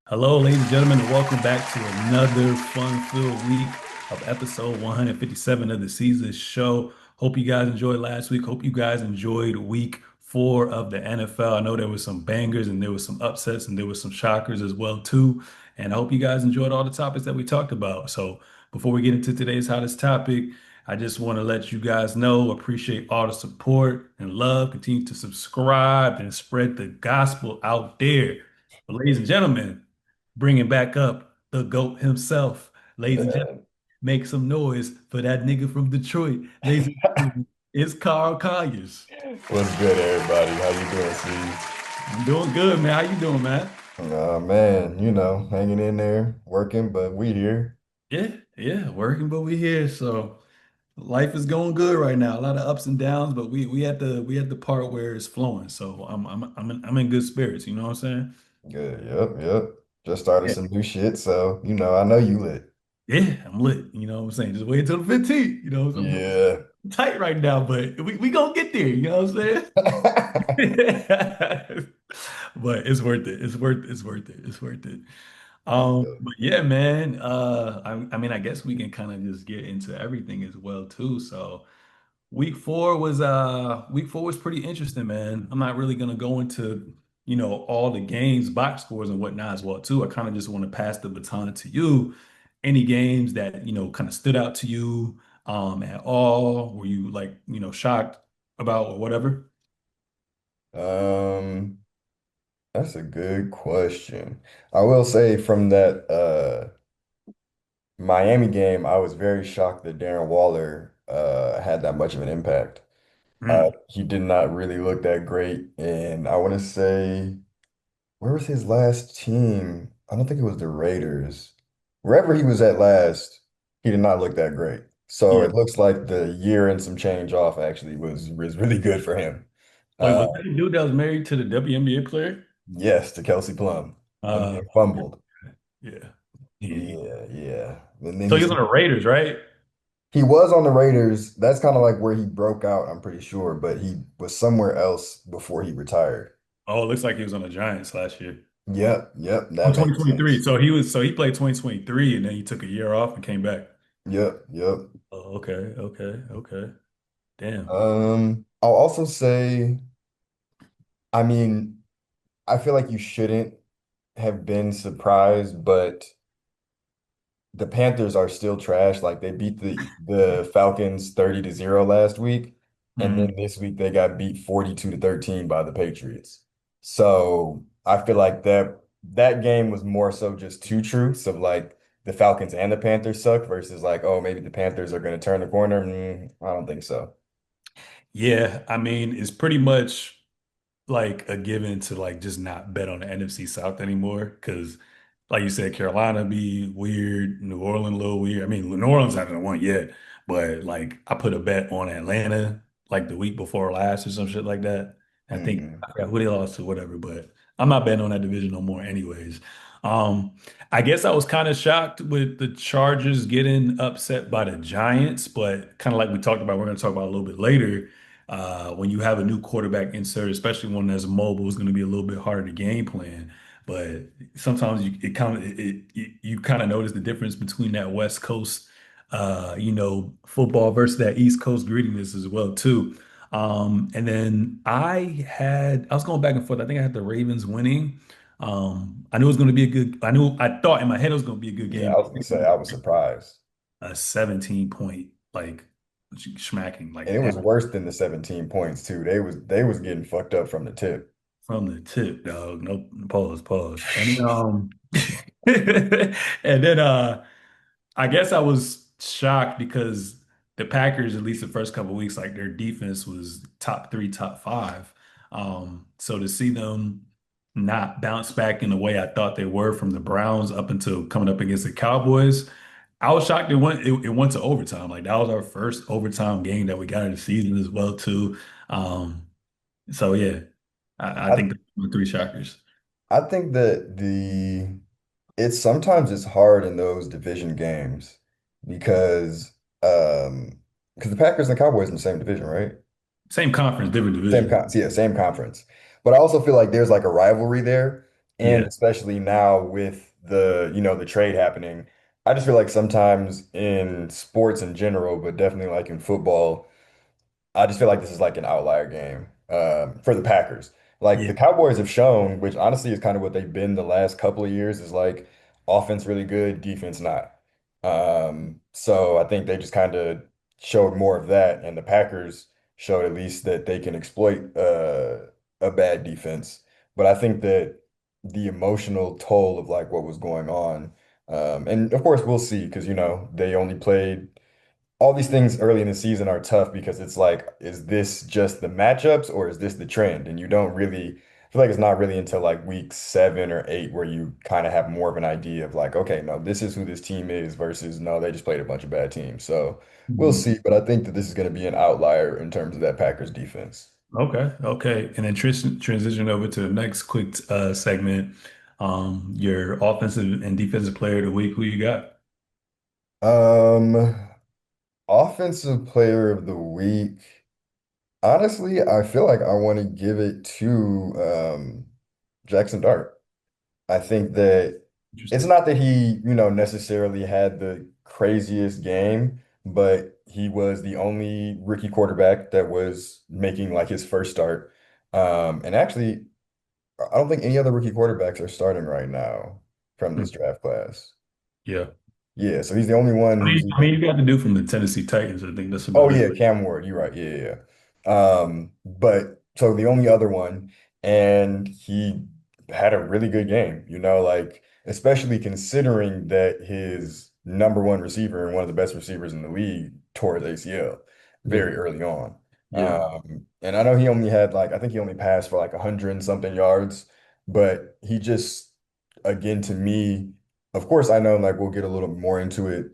Hello, ladies and gentlemen, and welcome back to another fun-filled week of episode 157 of the Seezus Show. Hope you guys enjoyed last week. Hope you guys enjoyed week 4 of the NFL. I know there was some bangers and there was some upsets and there was some shockers as well too. And I hope you guys enjoyed all the topics that we talked about. So before we get into today's hottest topic, I just want to let you guys know, appreciate all the support and love. Continue to subscribe and spread the gospel out there. But ladies and gentlemen, bringing back up the GOAT himself. Ladies and gentlemen, Man, make some noise for that nigga from Detroit. Ladies and gentlemen, it's Carl Conyers. what's good, everybody? How you doing, Steve? I'm doing good, man. How you doing, man? Man, hanging in there, working, but we here. Yeah, yeah, working, but we here. So life is going good right now. A lot of ups and downs, but we at the part where it's flowing. So I'm in good spirits. You know what I'm saying? Good. Yep. Just started Yeah, some new shit, so I know you lit. yeah, I'm lit. You know what I'm saying? Just wait until the 15th. You know, I'm Yeah. tight right now, but we gonna get there. You know what I'm saying? But it's worth it. It's worth it. But yeah, man. I mean, I guess we can kind of just get into everything as well too. So week 4 was pretty interesting, man. I'm not really gonna go into, all the games, box scores and whatnot as well too. I kind of just want to pass the baton to you. Any games that, kind of stood out to you at all? Were you like, shocked about or whatever? Um, that's a good question. I will say from that Miami game, I was very shocked that Darren Waller had that much of an impact. Mm. He did not really look that great, and I want to say. Where was his last team? I don't think it was the Raiders. Wherever he was at last, he did not look that great. So Yeah. it looks like the year and some change off actually was really good for him. Wait, Uh, was that the dude that was married to the WNBA player? yes, to Kelsey Plum. The Uh, man fumbled. yeah. He, Yeah. And then so he was on the Raiders, right? he was on the Raiders. That's kind of like where he broke out, I'm pretty sure, but he was somewhere else before he retired. Oh, it looks like he was on the Giants last year. Yep, Oh, that makes 2023. sense. So he played 2023 and then he took a year off and came back. Yep. Oh, okay. Damn. I'll also say, I mean, I feel like you shouldn't have been surprised, but the Panthers are still trash. Like they beat the Falcons 30-0 last week, and Mm. then this week they got beat 42-13 by the Patriots. So I feel like that game was more so just two truths of like the Falcons and the Panthers suck versus like, oh, maybe the Panthers are going to turn the corner. I don't think so. Yeah, I mean, it's pretty much like a given to like just not bet on the NFC South anymore because, like you said, Carolina be weird, New Orleans a little weird. I mean, New Orleans hasn't won yet, but like I put a bet on Atlanta like the week before last or some shit like that. I think Hmm. I forgot who they lost to, whatever, but I'm not betting on that division no more, anyways. Um, I guess I was kind of shocked with the Chargers getting upset by the Giants, but kind of like we talked about, we're going to talk about a little bit later when you have a new quarterback insert, especially one that's mobile, it's going to be a little bit harder to game plan. But sometimes you kind of notice the difference between that West Coast, football versus that East Coast grittiness as well too. And then I was going back and forth. I think I had the Ravens winning. I knew it was going to be a good. I thought in my head it was going to be a good Yeah, game. I was gonna say I was surprised. A 17 point like smacking And it like was worse than the 17 points too. They was getting fucked up from the tip. from the tip, dog. No pause. And then I guess I was shocked because the Packers, at least the first couple of weeks, like their defense was top three, top five. So to see them not bounce back in the way I thought they were from the Browns up until coming up against the Cowboys, I was shocked it went to overtime. Like that was our first overtime game that we got in the season as well, too. Um, so yeah, I I think the three shockers. I think that it's sometimes it's hard in those division games because because the Packers and the Cowboys in the same division, right? Same conference, different division. Same conference. But I also feel like there's like a rivalry there. And Yeah. especially now with the trade happening, I just feel like sometimes in sports in general, but definitely like in football, I just feel like this is like an outlier game for the Packers. Like Yeah. the Cowboys have shown, which honestly is kind of what they've been the last couple of years, is like offense really good, defense not. So I think they just kind of showed more of that, and the Packers showed at least that they can exploit a bad defense. But I think that the emotional toll of like what was going on, and of course we'll see because they only played all these things early in the season are tough because it's like, is this just the matchups or is this the trend? And you don't really I feel like it's not really until like week 7 or 8 where you kind of have more of an idea of like, okay, no, this is who this team is versus no, they just played a bunch of bad teams. So we'll Mhm. see, but I think that this is going to be an outlier in terms of that Packers defense. Okay. Okay. And then transition over to the next quick segment. Your offensive and defensive player of the week. Who you got? Um, Offensive player of the week. Honestly, I feel like I want to give it to Jackson Dart. I think that it's Interesting. not that he necessarily had the craziest game, but he was the only rookie quarterback that was making like his first start. And actually, I don't think any other rookie quarterbacks are starting right now from Hmm. this draft class. Yeah. Yeah, so he's the only one who's I mean, even you got to do from the Tennessee Titans. I think that's Oh about it. yeah, Cam Ward, you're right. Yeah, yeah. But so the only other one, and he had a really good game, like especially considering that his number one receiver and one of the best receivers in the league tore his ACL Yeah. very early on. Yeah. And I know he only had like I think he only passed for like 100 and something yards, but he just again to me, of course I know like we'll get a little more into it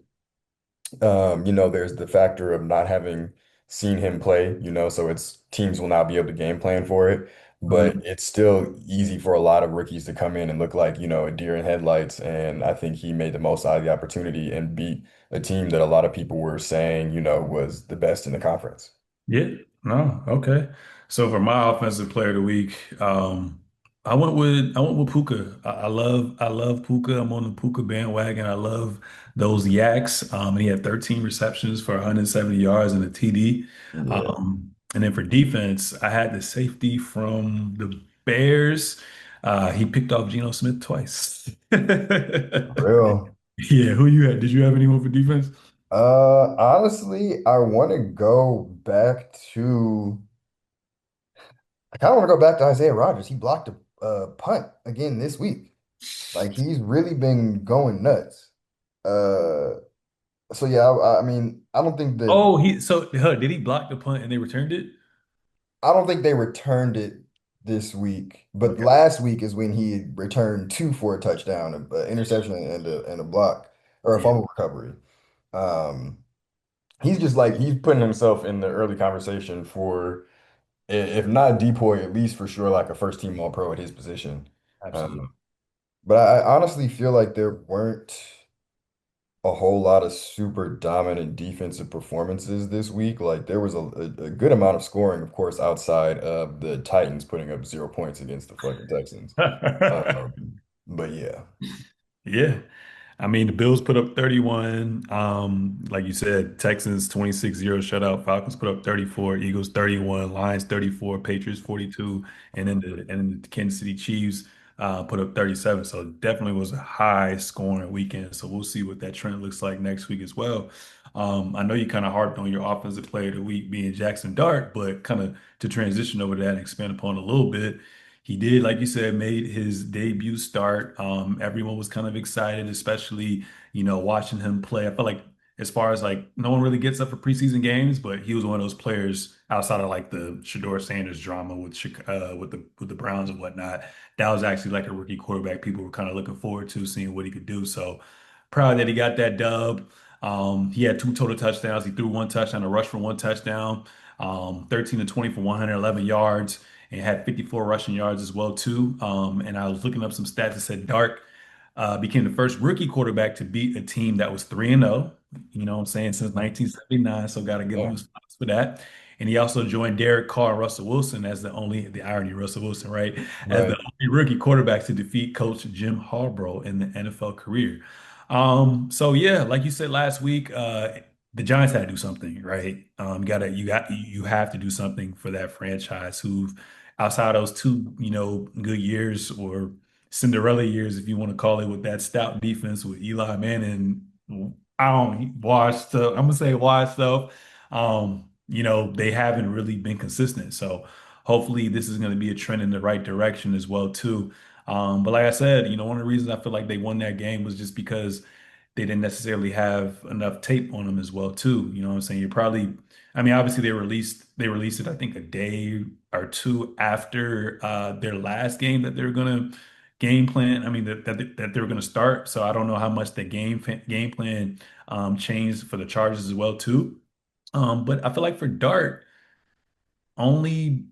there's the factor of not having seen him play, so it's teams will now be able to game plan for it. But Mhm. it's still easy for a lot of rookies to come in and look like, a deer in headlights. And I think he made the most out of the opportunity and beat a team that a lot of people were saying, was the best in the conference. Yeah, no, okay. So for my offensive player of the week, I went with Puka. I love Puka. I'm on the Puka bandwagon. I love those yaks. And he had 13 receptions for 170 yards and a TD. Yeah, And then for defense, I had the safety from the Bears. He picked off Geno Smith twice. for real. Yeah, who you had? Did you have anyone for defense? Honestly, I want to go back to I kind of want to go back to Isaiah Rodgers. He blocked a punt again this week. Like he's really been going nuts. Uh, so yeah, I mean, Oh, did he block the punt and they returned it? I don't think they returned it this week, but Okay. last week is when he returned two for a touchdown, an interception and a block or a Yeah, fumble recovery. Um, he's just like he's putting himself in the early conversation for if not depoy, at least for sure like a first team All Pro at his position. absolutely. Um, but I honestly feel like there weren't a whole lot of super dominant defensive performances this week. Like there was a good amount of scoring, of course, outside of the Titans putting up 0 points against the fucking Texans. But yeah, Yeah. I mean, the Bills put up 31. Like you said, Texans 26-0 shutout. Falcons put up 34. Eagles 31. Lions 34. Patriots 42. And then the Kansas City Chiefs put up 37. So it definitely was a high scoring weekend. So we'll see what that trend looks like next week as well. I know you kind of harped on your offensive player of the week being Jackson Dart, but kind of to transition over to that and expand upon a little bit. He did, like you said, made his debut start. Everyone was kind of excited, especially, watching him play. I felt like as far as like no one really gets up for preseason games, but he was one of those players outside of like the Shador Sanders drama with the Browns and whatnot. That was actually like a rookie quarterback people were kind of looking forward to seeing what he could do. So proud that he got that dub. He had two total touchdowns. He threw one touchdown, a rush for one touchdown, 13 to 20 for 111 yards and had 54 rushing yards as well too. And I was looking up some stats that said Dark became the first rookie quarterback to beat a team that was 3-0. you know what I'm saying, since 1979. So got to give him Yeah, his props for that. And he also joined Derek Carr and Russell Wilson as the irony, Russell Wilson, right? As the right. only rookie quarterback to defeat coach Jim Harbaugh in the NFL career. So yeah, like you said last week, the Giants had to do something, right? You have to do something for that franchise who've outside those two, good years or Cinderella years, if you want to call it, with that stout defense with Eli Manning. I don't watch stuff. I'm gonna say watch stuff. They haven't really been consistent. So hopefully this is gonna be a trend in the right direction as well, too. But like I said, one of the reasons I feel like they won that game was just because they didn't necessarily have enough tape on them as well, too. You know what I'm saying? I mean, obviously they released it, I think, a day or two after their last game that they're gonna game plan. I mean, that they were gonna start. So I don't know how much the game plan changed for the Chargers as well, too. But I feel like for Dart, only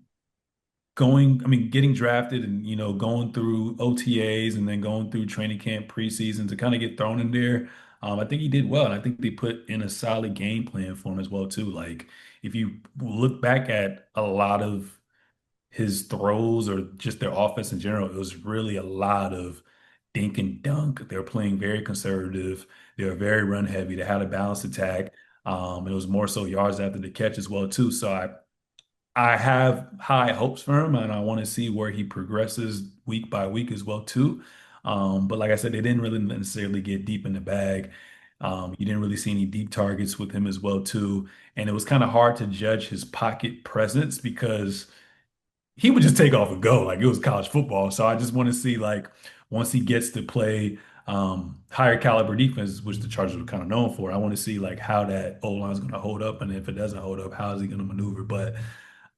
I mean, getting drafted and going through OTAs and then going through training camp preseason to kind of get thrown in there. I think he did well, and I think they put in a solid game plan for him as well too. Like if you look back at a lot of his throws or just their offense in general, it was really a lot of dink and dunk. They were playing very conservative. They were very run heavy. They had a balanced attack. It was more so yards after the catch as well too. So I have high hopes for him, and I want to see where he progresses week by week as well too. But like I said, they didn't really necessarily get deep in the bag. You didn't really see any deep targets with him as well too, and it was kind of hard to judge his pocket presence because he would just take off and go like it was college football. So I just want to see like once he gets to play higher caliber defense, which the Chargers are kind of known for. I want to see like how that O line is going to hold up, and if it doesn't hold up, how is he going to maneuver? But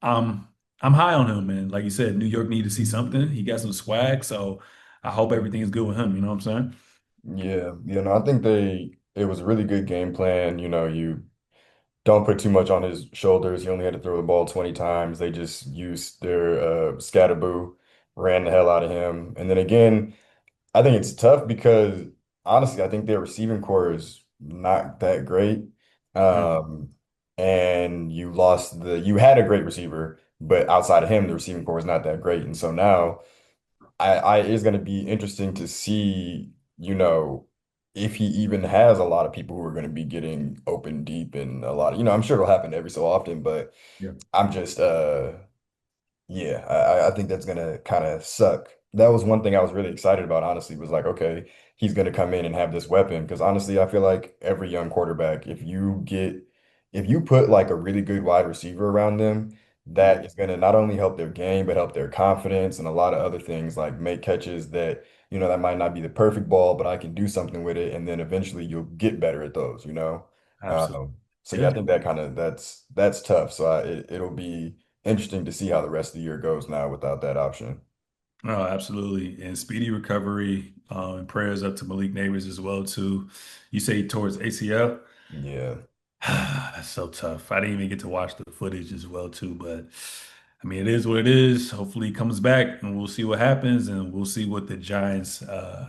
um, I'm high on him, man. Like you said, New York need to see something. He got some swag, so I hope everything is good with him. You know what I'm saying? Yeah, I think it was a really good game plan. You don't put too much on his shoulders. He only had to throw the ball 20 times. They just used their scatterboo, ran the hell out of him. And then again, I think it's tough because honestly, I think their receiving core is not that great. Mhm. Um, and you had a great receiver, but outside of him, the receiving core is not that great. And so now it's going to be interesting to see, if he even has a lot of people who are going to be getting open deep and a lot of, I'm sure it'll happen every so often, but Yeah. I'm just, yeah, I think that's gonna kind of suck. That was one thing I was really excited about, honestly, was like, okay, he's gonna come in and have this weapon. Because honestly, I feel like every young quarterback, if you put like a really good wide receiver around them, Yeah. that is gonna not only help their game, but help their confidence and a lot of other things, like make catches that, that might not be the perfect ball, but I can do something with it, and then eventually you'll get better at those. Absolutely. So yeah, I Yeah. think that's tough. So it'll be interesting to see how the rest of the year goes now without that option. Oh, absolutely. And speedy recovery. And prayers up to Malik Neighbors as well too. You say towards ACL. Yeah. That's so tough. I didn't even get to watch the footage as well too, but I mean, it is what it is. Hopefully, he comes back, and we'll see what happens, and we'll see what the Giants,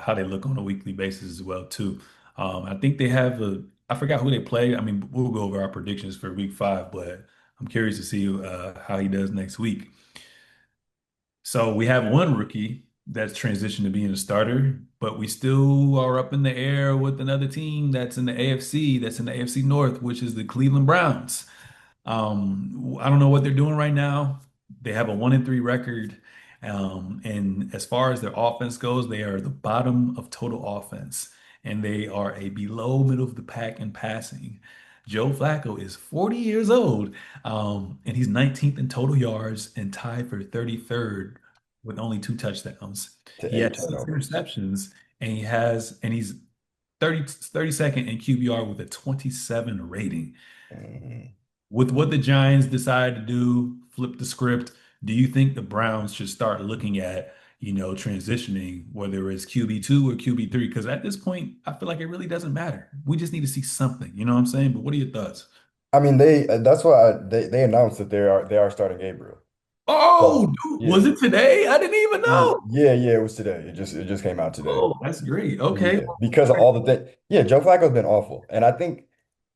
how they look on a weekly basis as well too. I think they have I forgot who they play. I mean, we'll go over our predictions for Week 5, but I'm curious to see how he does next week. So we have one rookie that's transitioned to being a starter, but we still are up in the air with another team that's in the AFC, that's in the AFC North, which is the Cleveland Browns. I don't know what they're doing right now. They have a 1-3 record. And as far as their offense goes, they are the bottom of total offense, and they are a below middle of the pack in passing. Joe Flacco is 40 years old, and he's 19th in total yards and tied for 33rd with only 2 touchdowns. To He eight has 6 turnovers. interceptions, and he's 32nd in QBR with a 27 rating. Mhm. With what the Giants decide to do, flip the script, do you think the Browns should start looking at, transitioning, whether it's QB2 or QB3? Because at this point, I feel like it really doesn't matter. We just need to see something. You know what I'm saying? But what are your thoughts? I mean, that's why they announced that they are starting Gabriel. Oh, So dude, was yeah. it today? I didn't even Yeah, know. yeah, it was today. It just came out today. Oh, that's great. Okay. Yeah, because of all the things. Yeah, Joe Flacco's been awful. And I think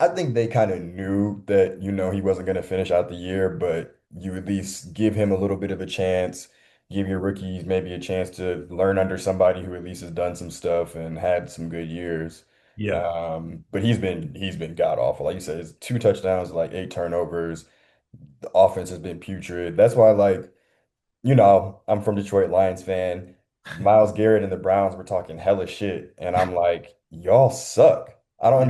I think they kind of knew that, he wasn't going to finish out the year, but you at least give him a little bit of a chance, give your rookies maybe a chance to learn under somebody who at least has done some stuff and had some good years. Yeah. But he's been god awful. Like you said, it's 2 touchdowns, like 8 turnovers. The offense has been putrid. That's why, like, I'm from Detroit Lions fan. Myles Garrett and the Browns were talking hella shit, and I'm like, y'all suck. I don't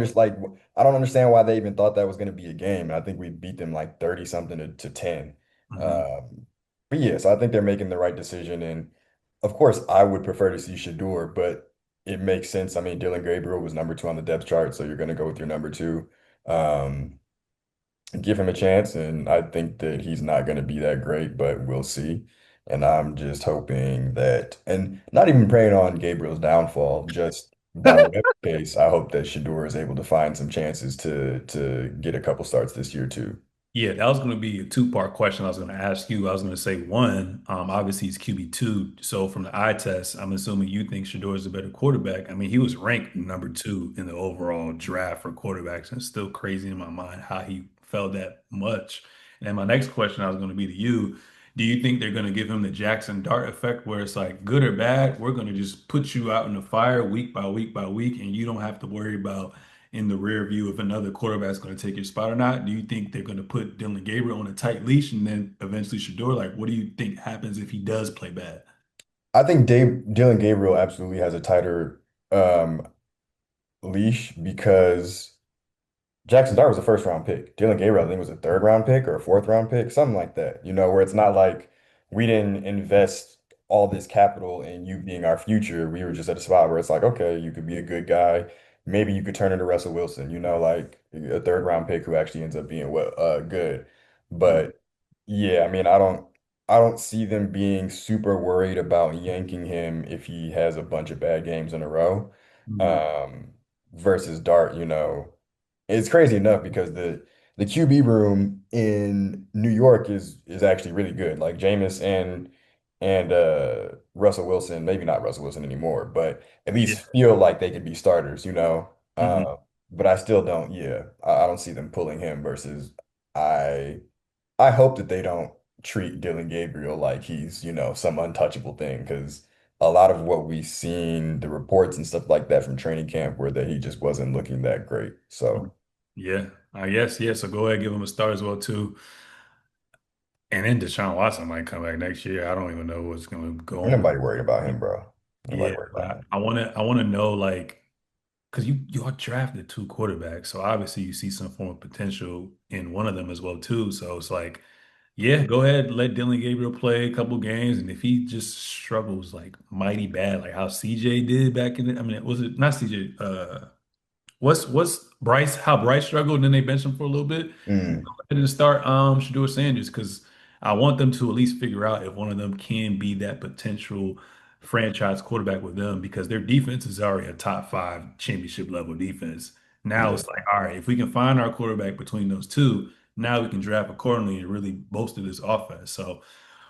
understand why they even thought that was going to be a game. And I think we beat them like 30 something to 10. Mhm. But yeah, so I think they're making the right decision. And of course, I would prefer to see Shador, but it makes sense. I mean, Dylan Gabriel was number 2 on the depth chart, so you're going to go with your number 2. Um, give him a chance, and I think that he's not going to be that great, but we'll see. And I'm just hoping that, and not even praying on Gabriel's downfall, just by whatever case, I hope that Shador is able to find some chances to get a couple starts this year too. Yeah, that was going to be a two-part question I was going to ask you. I was going to say one, obviously he's QB2. So from the eye test, I'm assuming you think Shador is a better quarterback. I mean, he was ranked number 2 in the overall draft for quarterbacks, and it's still crazy in my mind how he fell that much. And then my next question I was going to be to you. Do you think they're going to give him the Jackson Dart effect where it's like good or bad, we're going to just put you out in the fire week by week by week, and you don't have to worry about in the rear view if another quarterback's going to take your spot or not? Do you think they're going to put Dylan Gabriel on a tight leash and then eventually Shador? Like, what do you think happens if he does play bad? I think Dylan Gabriel absolutely has a tighter um, leash because Jackson Dart was a first round pick. Dylan Gabriel, I think, was a third round pick or a fourth round pick, something like that. Where it's not like we didn't invest all this capital in you being our future. We were just at a spot where it's like, okay, you could be a good guy. Maybe you could turn into Russell Wilson, like a third round pick who actually ends up being good. Mhm. But yeah, I mean, I don't see them being super worried about yanking him if he has a bunch of bad games in a row. Mhm. Um, versus Dart. It's crazy enough because the QB room in New York is actually really good. Like Jameis and Russell Wilson, maybe not Russell Wilson anymore, but at Yeah. least feel like they could be starters. Mhm. But I still don't, yeah, I don't see them pulling him versus I I hope that they don't treat Dylan Gabriel like he's some untouchable thing because a lot of what we've seen, the reports and stuff like that from training camp were that he just wasn't looking that great. So Yeah. I guess. Yeah. So go ahead, give him a start as well too. And then Deshaun Watson might come back next year. I don't even know what's going to go ain't on. nobody worried about him, bro. Ain't Yeah, nobody worried but about him. I want to know like because you all drafted 2 quarterbacks, so obviously you see some form of potential in one of them as well too. So it's like, yeah, go ahead, let Dylan Gabriel play a couple games, and if he just struggles like mighty bad, like how CJ did back in the, I mean, was it not CJ? What's Bryce? How Bryce struggled, and then they benched him for a little bit. Go Mm, ahead and start Shador Sanders because I want them to at least figure out if one of them can be that potential franchise quarterback with them because their defense is already a top 5 championship level defense. Now yeah. it's like, all right, if we can find our quarterback between those two, now we can draft accordingly and really bolster this offense. So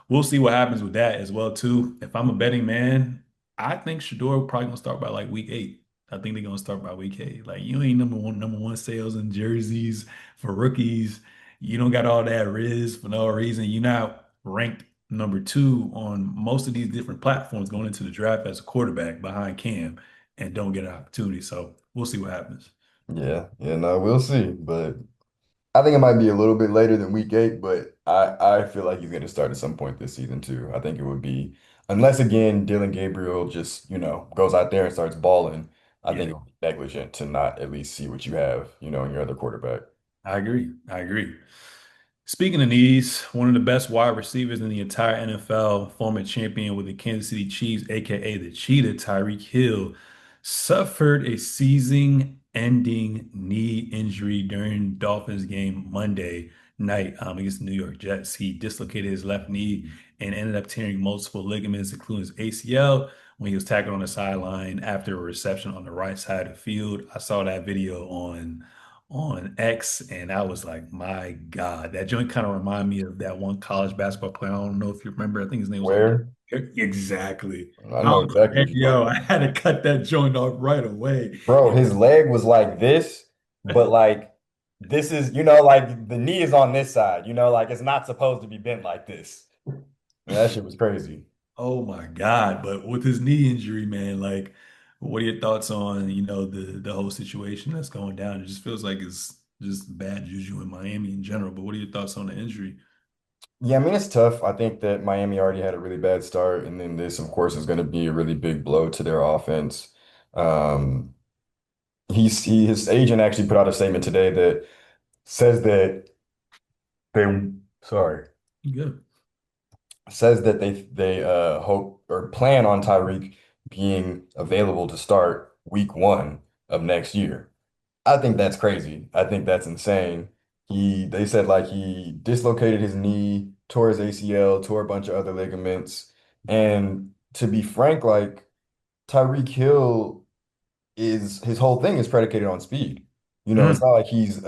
we'll see what happens with that as well too. If I'm a betting man, I think Shador probably gonna start by like week 8. I think they're gonna start by week 8. Like you ain't number one sales in jerseys for rookies. You don't got all that riz for no reason. You're not ranked number 2 on most of these different platforms going into the draft as a quarterback behind Cam and don't get an opportunity. So we'll see what happens. Yeah. Yeah, no, we'll see. But I think it might be a little bit later than week 8, but I feel like he's going to start at some point this season too. I think it would be, unless again, Dylan Gabriel just goes out there and starts balling. I think Yeah. it would be negligent to not at least see what you have in your other quarterback. I agree. I agree. Speaking of knees, one of the best wide receivers in the entire NFL, former champion with the Kansas City Chiefs, aka the Cheetah, Tyreek Hill, suffered a season-ending knee injury during Dolphins game Monday night against the New York Jets. He dislocated his left knee and ended up tearing multiple ligaments, including his ACL, when he was tackled on the sideline after a reception on the right side of the field. I saw that video on X, and I was like, my God, that joint kind of reminded me of that one college basketball player. I don't know if you remember. I think his name was like Where? exactly. I I know was exactly like, what hey, you're talking yo, I about. had to cut that joint off right away. Bro, his leg was like this, but like this is, like the knee is on this side, like it's not supposed to be bent like this. And that shit was crazy. Oh my God. But with his knee injury, man, like, what are your thoughts on, the whole situation that's going down? It just feels like it's just bad juju in Miami in general. But what are your thoughts on the injury? Yeah, I mean, it's tough. I think that Miami already had a really bad start, and then this, of course, is going to be a really big blow to their offense. Um, his agent actually put out a statement today that says that they, sorry, Good. says that they hope or plan on Tyreek being available to start week 1 of next year. I think that's crazy. I think that's insane. They said like he dislocated his knee, tore his ACL, tore a bunch of other ligaments. And to be frank, like Tyreek Hill is his whole thing is predicated on speed. It's Mm. not like he's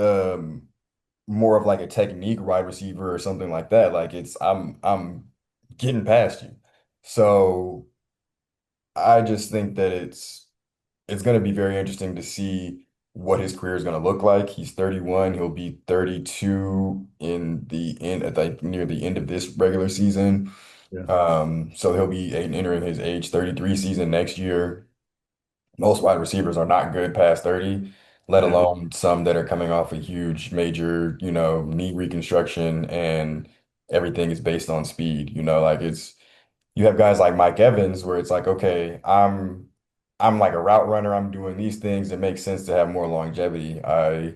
more of like a technique wide receiver or something like that. Like it's I'm getting past you. So I just think that it's going to be very interesting to see what his career is going to look like. He's 31. He'll be 32 in the end, at like near the end of this regular season. Yeah. So he'll be entering his age 33 season next year. Most wide receivers are not good past 30, let Yeah. alone some that are coming off a huge major, knee reconstruction and everything is based on speed. Like you have guys like Mike Evans where it's like, okay, I'm like a route runner. I'm doing these things. It makes sense to have more longevity. I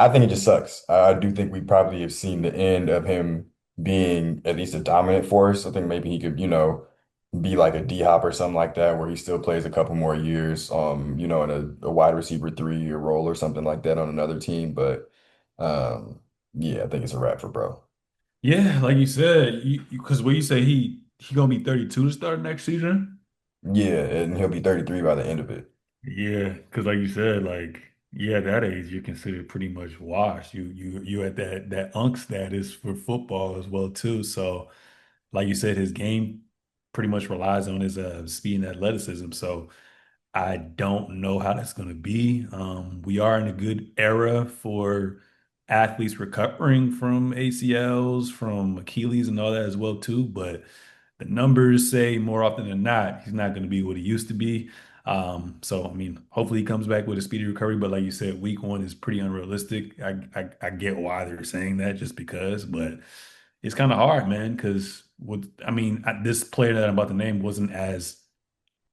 think it just sucks. I do think we probably have seen the end of him being at least a dominant force. I think maybe he could, be like a D Hop or something like that, where he still plays a couple more years, in a wide receiver 3 year role or something like that on another team. But yeah, I think it's a wrap for bro. Yeah, like you said, because what you say he gonna be 32 to start next season? Yeah, and he'll be 33 by the end of it. Yeah, because like you said, like yeah, at that age you're considered pretty much washed. You at that unk status for football as well too. So like you said, his game pretty much relies on his speed and athleticism. So I don't know how that's going to be. We are in a good era for athletes recovering from ACLs, from Achilles, and all that as well too. But the numbers say more often than not he's not going to be what he used to be. So I mean, hopefully he comes back with a speedy recovery. But like you said, week 1 is pretty unrealistic. I get why they're saying that just because, but it's kind of hard, man. Because this player that I'm about to name wasn't as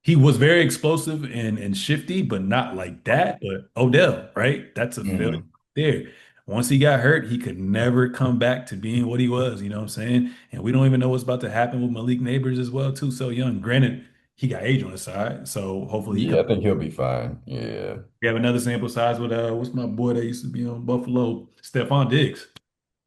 he was very explosive and shifty, but not like that. But Odell, right? That's a failure Hmm. there. Once he got hurt, he could never come back to being what he was. You know what I'm saying? And we don't even know what's about to happen with Malik Neighbors as well, too. So young. Granted, he got age on his side, so hopefully he Yeah, comes. I think he'll be fine. Yeah. We have another sample size with what's my boy that used to be on Buffalo, Stephon Diggs.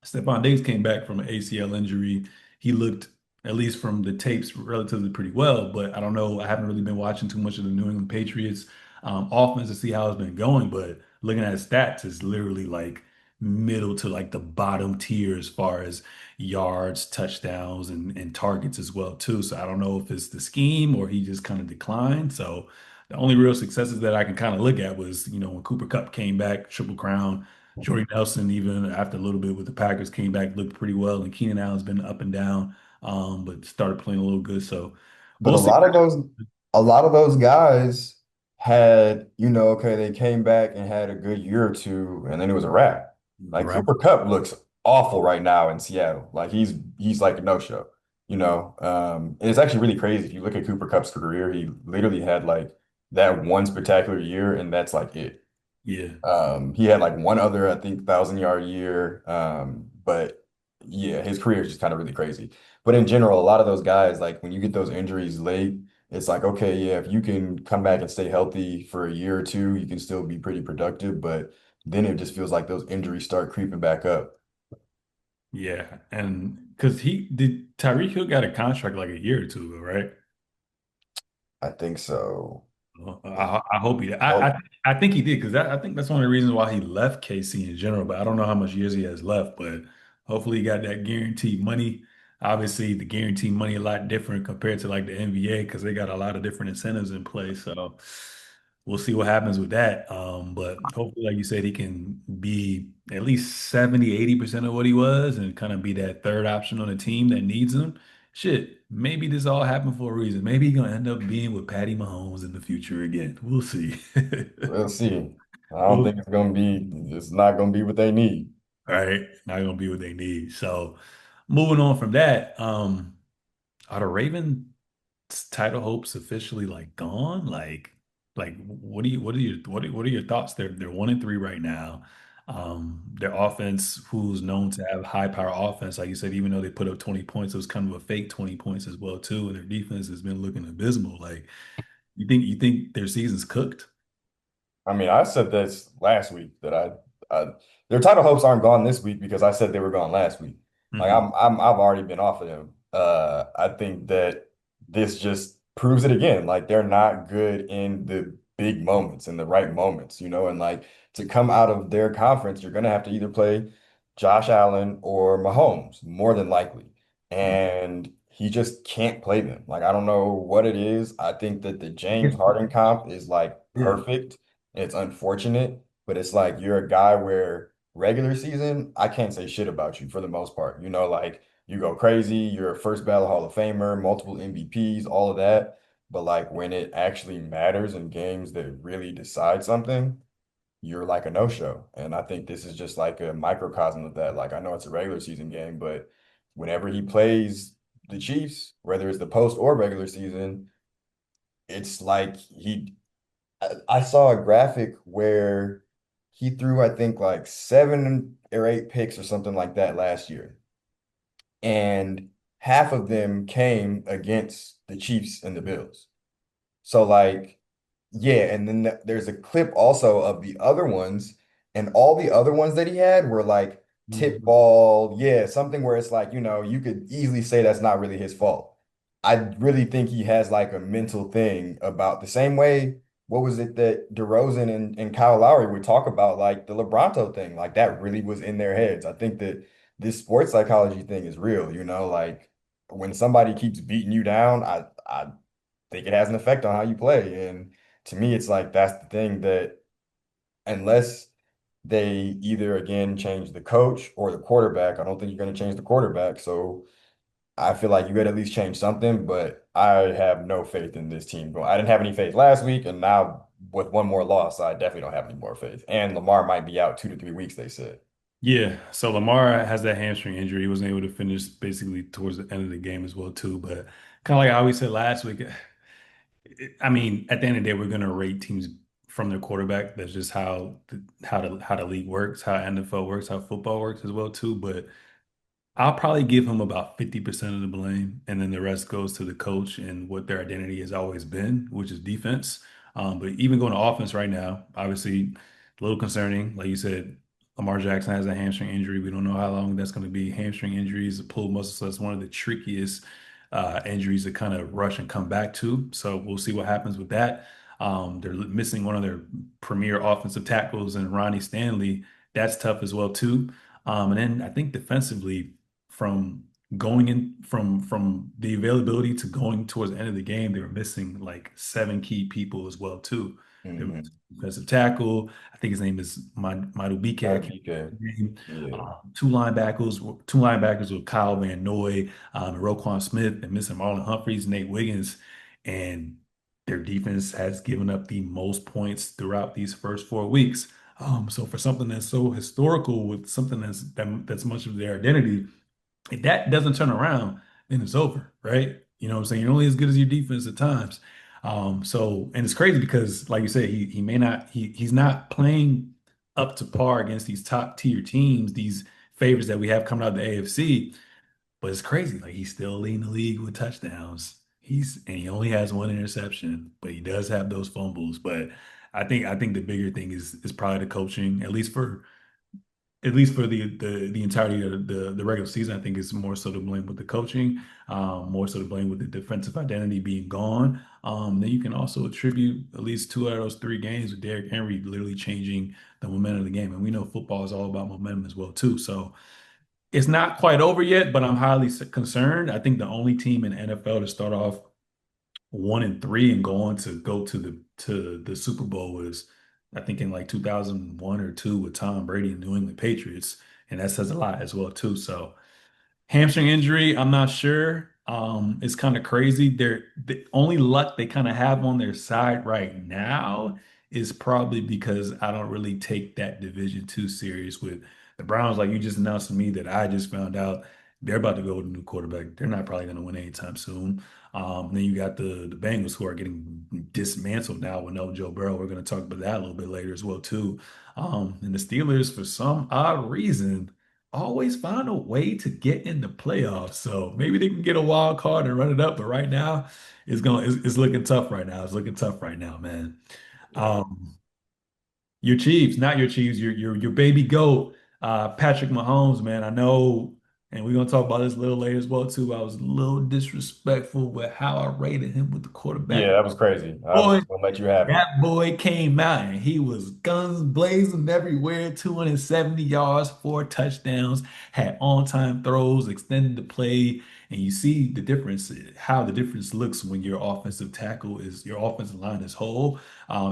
Stephon Diggs came back from an ACL injury. He looked, at least from the tapes, relatively pretty well, but I don't know. I haven't really been watching too much of the New England Patriots offense to see how it's been going, but looking at his stats, it's literally like middle to like the bottom tier as far as yards, touchdowns, and targets as well too. So I don't know if it's the scheme or he just kind of declined. So the only real successes that I can kind of look at was, when Cooper Kupp came back, Triple Crown. Jordy Nelson, even after a little bit with the Packers, came back, looked pretty well, and Keenan Allen's been up and down, but started playing a little good. So But we'll see. a lot of those guys had, okay, they came back and had a good year or two, and then it was a wrap. Like Right. Cooper Kupp looks awful right now in Seattle. Like he's like a no-show, And it's actually really crazy. If you look at Cooper Kupp's career, he literally had like that one spectacular year, and that's like it. Yeah. He had like one other, I think, 1,000 yard year. But yeah, his career is just kind of really crazy. But in general, a lot of those guys, like when you get those injuries late, it's like, okay, yeah, if you can come back and stay healthy for a year or two, you can still be pretty productive. But then it just feels like those injuries start creeping back up. Yeah. And because he did, Tyreek Hill got a contract like a year or two ago, right? I think so. Well, Yeah. I hope he did. Oh, I think he did because I think that's one of the reasons why he left KC in general. But I don't know how much years he has left. But hopefully he got that guaranteed money. Obviously, the guaranteed money a lot different compared to like the NBA because they got a lot of different incentives in place. So we'll see what happens with that. But hopefully, like you said, he can be at least 70, 80% of what he was and kind of be that third option on a team that needs him. Shit, maybe this all happened for a reason. Maybe he's gonna end up being with Patty Mahomes in the future again. We'll see. We'll see. I don't Well, think it's not gonna be what they need. all right, not gonna be what they need. So moving on from that, are the Ravens title hopes officially like gone? Like what are your thoughts? They're 1-3 right now. Their offense, who's known to have high power offense, like you said, even though they put up 20 points, it was kind of a fake 20 points as well too. And their defense has been looking abysmal. Like you think their season's cooked? I mean, I said this last week that I their title hopes aren't gone this week because I said they were gone last week. Like Hmm. I've already been off of them. I think that this just proves it again. Like they're not good in the big moments, in the right moments, and like to come out of their conference, you're gonna have to either play Josh Allen or Mahomes, more than likely. And he just can't play them. Like I don't know what it is. I think that the James Harden comp is like Yeah. perfect. It's unfortunate, but it's like you're a guy where regular season, I can't say shit about you for the most part. Like you go crazy, you're a first ballot Hall of Famer, multiple MVPs, all of that. But like when it actually matters in games that really decide something, you're like a no-show. And I think this is just like a microcosm of that. Like I know it's a regular season game, but whenever he plays the Chiefs, whether it's the post or regular season, it's like I saw a graphic where he threw, I think, like 7 or 8 picks or something like that last year. And half of them came against the Chiefs and the Bills. So like, yeah, and then there's a clip also of the other ones, and all the other ones that he had were like tip Mhm. ball, yeah, something where it's like, you could easily say that's not really his fault. I really think he has like a mental thing about the same way, what was it that DeRozan and Kyle Lowry would talk about, like the LeBronto thing, like that really was in their heads. I think that this sports psychology thing is real, like when somebody keeps beating you down, I think it has an effect on how you play. And to me, it's like that's the thing that unless they either again change the coach or the quarterback, I don't think you're going to change the quarterback. So I feel like you got to at least change something, but I have no faith in this team. I didn't have any faith last week, and now with one more loss, I definitely don't have any more faith. And Lamar might be out 2 to 3 weeks, they said. Yeah, so Lamar has that hamstring injury. He wasn't able to finish basically towards the end of the game as well too. But kind of like how we said last week, I mean, at the end of the day, we're going to rate teams from their quarterback. That's just how the league works, how NFL works, how football works as well too. But I'll probably give him about 50% of the blame, and then the rest goes to the coach and what their identity has always been, which is defense. But even going to offense right now, obviously a little concerning. Like you said, Lamar Jackson has a hamstring injury. We don't know how long that's going to be. Hamstring injuries, the pulled muscle, so that's one of the trickiest injuries to kind of rush and come back to. So we'll see what happens with that. They're missing one of their premier offensive tackles and Ronnie Stanley. That's tough as well too. And then I think defensively, from going in from the availability to going towards the end of the game, they were missing like seven key people as well too. They were Mm-hmm. defensive tackle. I think his name is Madubike. I Not a can't PK. remember his name. Yeah. Two linebackers with Kyle Van Noy, and Roquan Smith, and missing Marlon Humphreys, Nate Wiggins, and their defense has given up the most points throughout these first 4 weeks. So for something that's so historical with something that's much of their identity, if that doesn't turn around, then it's over, right? You know what I'm saying? You're only as good as your defense at times. And it's crazy because, like you said, he may not he's not playing up to par against these top tier teams, these favorites that we have coming out of the AFC. But it's crazy. Like he's still leading the league with touchdowns. He only has one interception, but he does have those fumbles. But I think the bigger thing is probably the coaching, at least for the entirety of the regular season. I think it's more so to blame with the coaching, more so to blame with the defensive identity being gone. Then you can also attribute at least two out of those three games with Derrick Henry literally changing the momentum of the game. And we know football is all about momentum as well too. So it's not quite over yet, but I'm highly concerned. I think the only team in NFL to start off 1-3 and go to the Super Bowl was, I think, in like 2001 or two with Tom Brady and New England Patriots, and that says a lot as well too. So hamstring injury, I'm not sure. It's kind of crazy. The only luck they kind of have on their side right now is probably because I don't really take that division too serious with the Browns. Like you just announced to me that I just found out they're about to go with a new quarterback. They're not probably going to win anytime soon. Then you got the Bengals who are getting dismantled now with no Joe Burrow. We're going to talk about that a little bit later as well too. And the Steelers, for some odd reason, always find a way to get in the playoffs. So maybe they can get a wild card and run it up. But right now, it's looking tough right now. It's looking tough right now, man. Yeah. Um, your Chiefs, not your Chiefs, your baby goat, Patrick Mahomes, man. I know, and we're gonna talk about this a little later as well, too. I was a little disrespectful with how I rated him with the Yeah, quarterback. that was crazy. I was Boy, just gonna let you have it. that boy came out and he was guns blazing everywhere, 270 yards, four touchdowns, had on-time throws, extended the play, and you see the difference, how the difference looks when your offensive line is whole.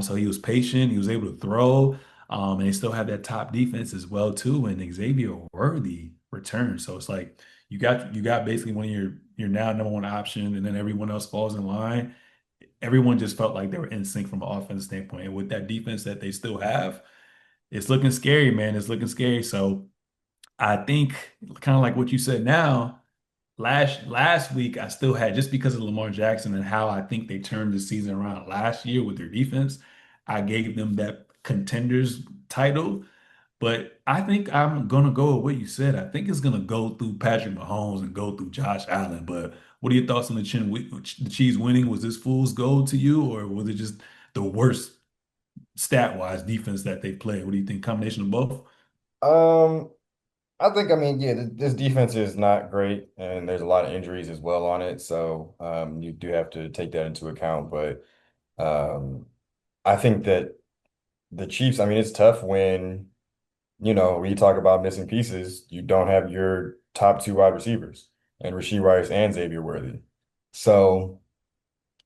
So he was patient, he was able to throw, and they still have that top defense as well too. And Xavier Worthy returned, so it's like you got basically one of your now number one option, and then everyone else falls in line. Everyone just felt like they were in sync from an offensive standpoint. And with that defense that they still have, it's looking scary, man. It's looking scary. So I think kind of like what you said now, last week I still had just because of Lamar Jackson and how I think they turned the season around last year with their defense, I gave them that contenders title. But I think I'm gonna go with what you said. I think it's gonna go through Patrick Mahomes and go through Josh Allen. But what are your thoughts on the Chiefs winning? Was this fool's gold to you, or was it just the worst stat-wise defense that they played? What do you think? Combination of both? Um, I mean, yeah, this defense is not great, and there's a lot of injuries as well on it. So you do have to take that into account. But um, I think that the Chiefs, I mean, it's tough when, when you talk about missing pieces, you don't have your top two wide receivers and Rashee Rice and Xavier Worthy. So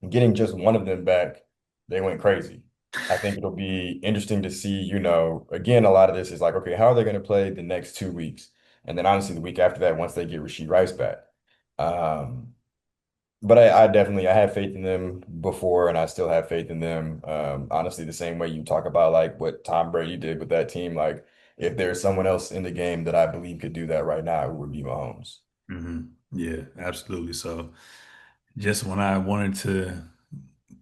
getting just one of them back, they went crazy. I think it'll be interesting to see, again, a lot of this is like, okay, how are they going to play the next 2 weeks? And then honestly, the week after that, once they get Rashee Rice back. Um, but I definitely I have faith in them before, and I still have faith in them. Honestly, the same way you talk about like what Tom Brady did with that team, like if there's someone else in the game that I believe could do that right now, it would be Mahomes. Yeah, absolutely. So just when I wanted to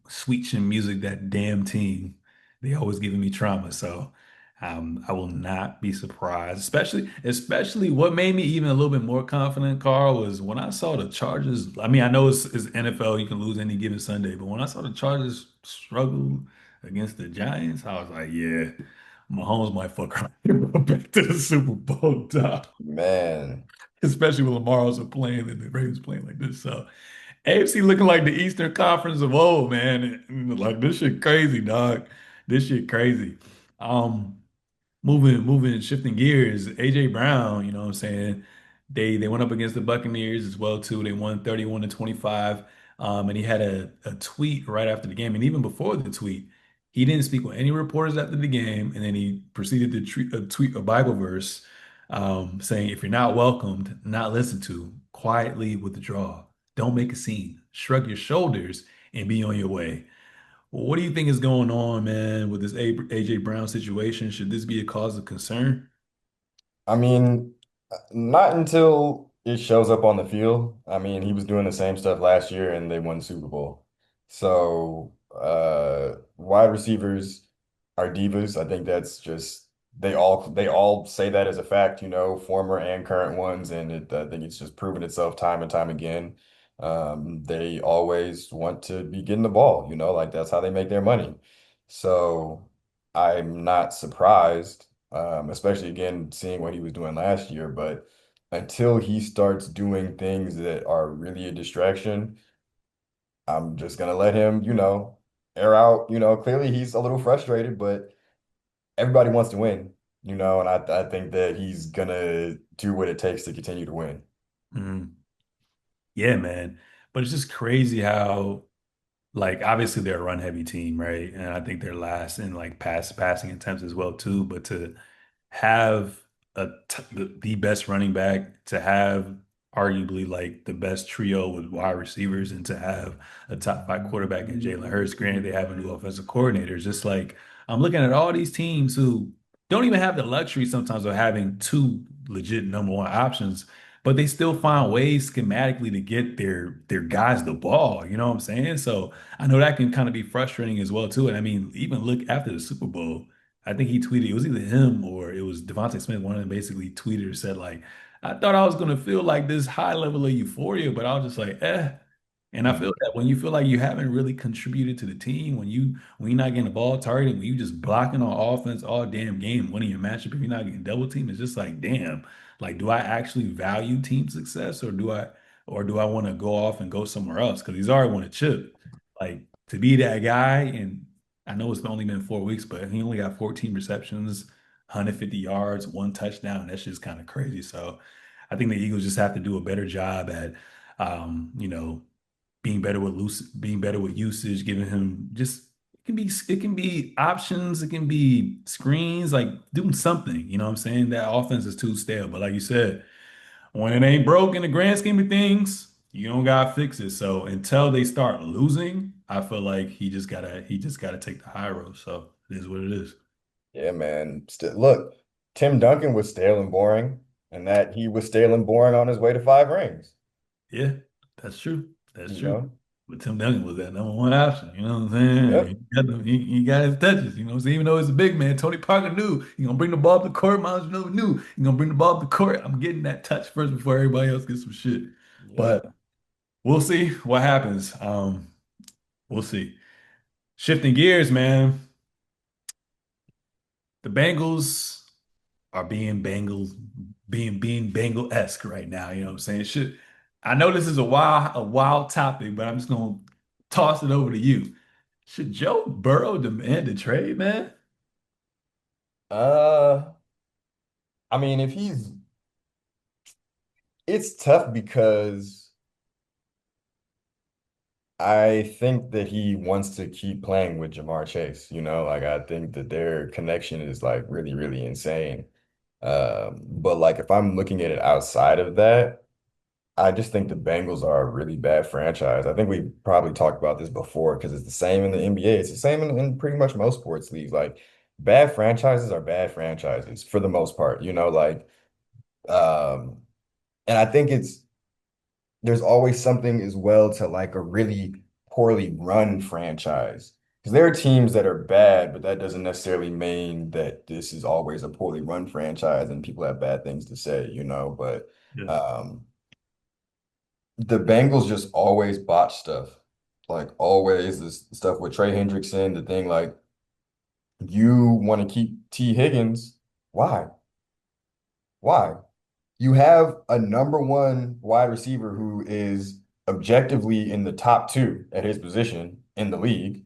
sweet chin music, that damn team, they always giving me trauma. So I will not be surprised. Especially what made me even a little bit more confident, Carl, was when I saw the Chargers. I mean, I know it's NFL, you can lose any given Sunday, but when I saw the Chargers struggle against the Giants, I was like, yeah, Mahomes might fuck around back to the Super Bowl, dog. Man, Especially with Lamar also playing and the Ravens playing like this. So AFC looking like the Eastern Conference of old, man. Like this shit crazy, dog. This shit crazy. Um, shifting gears. AJ Brown, you know what I'm saying? They went up against the Buccaneers as well too. They won 31 to 25. And he had a tweet right after the game, and even before the tweet, he didn't speak with any reporters after the game, and then he proceeded to tweet a Bible verse, saying, "If you're not welcomed, not listened to, quietly withdraw. Don't make a scene. Shrug your shoulders and be on your way." Well, what do you think is going on, man, with this AJ Brown situation? Should this be a cause of concern? I mean, not until it shows up on the field. I mean, he was doing the same stuff last year and they won the Super Bowl. So, wide receivers are divas. I think that's just they all say that as a fact, former and current ones, and I think it's just proven itself time and time again. They always want to be getting the ball, like that's how they make their money. So, I'm not surprised, especially again seeing what he was doing last year. But until he starts doing things that are really a distraction, I'm just gonna let him, air out. Clearly he's a little frustrated, but everybody wants to win, and I think that he's gonna do what it takes to continue to win. Mhm. Yeah, man. But it's just crazy how like obviously they're a run heavy team, right? And I think they're last in like passing attempts as well too. But to have the best running back, to have arguably like the best trio with wide receivers, and to have a top five quarterback in Jalen Hurts. Granted, they have a new offensive coordinator. It's just like I'm looking at all these teams who don't even have the luxury sometimes of having two legit number one options, but they still find ways schematically to get their guys the ball. You know what I'm saying? So I know that can kind of be frustrating as well too. And I mean, even look after the Super Bowl. I think he tweeted, it was either him or it was Devontae Smith. One of them basically tweeted or said, like, I thought I was gonna feel like this high level of euphoria, but I was just like, eh. And I feel that when you feel like you haven't really contributed to the team, when you're not getting the ball targeted, when you just blocking on offense all damn game, winning your matchup, if you're not getting double team, it's just like, damn, like, do I actually value team success, or do I want to go off and go somewhere else? Because he's already won a chip. Like to be that guy, and I know it's only been 4 weeks, but he only got 14 receptions, 150 yards, one touchdown. That's just kind of crazy. So I think the Eagles just have to do a better job at, you know, being better with usage, giving him just it can be options, it can be screens, like doing something. You know what I'm saying? That offense is too stale. But like you said, when it ain't broke in the grand scheme of things, you don't gotta fix it. So until they start losing, I feel like he just gotta take the high road. So it is what it is. Yeah, man. Still, look, Tim Duncan was stale and boring, and that he was stale and boring on his way to 5 rings. Yeah, that's true. That's You true. know? But Tim Duncan was that number one option. You know what I'm saying? Yep. He got his touches. You know what I'm saying? Even though he's a big man, Tony Parker knew he gonna bring the ball up the court. Miles Miller knew he gonna bring the ball up the court. I'm getting that touch first before everybody else gets some shit. Yep. But we'll see what happens. We'll see. Shifting gears, man. The Bengals are being Bengal-esque right now. You know what I'm saying? I know this is a wild topic, but I'm just gonna toss it over to you. Should Joe Burrow demand a trade, man? Uh, I mean, if he's, it's tough because I think that he wants to keep playing with Jamar Chase. Like I think that their connection is like really, really insane. But like if I'm looking at it outside of that, I just think the Bengals are a really bad franchise. I think we probably talked about this before because it's the same in the NBA. It's the same in pretty much most sports leagues. Like bad franchises are bad franchises for the most part, um, and I think there's always something as well to like a really poorly run franchise. Because there are teams that are bad, but that doesn't necessarily mean that this is always a poorly run franchise and people have bad things to say. But Yeah. um, the Bengals just always botch stuff. Like always, this stuff with Trey Hendrickson, the thing like you want to keep T. Higgins. Why? Why? You have a number one wide receiver who is objectively in the top two at his position in the league.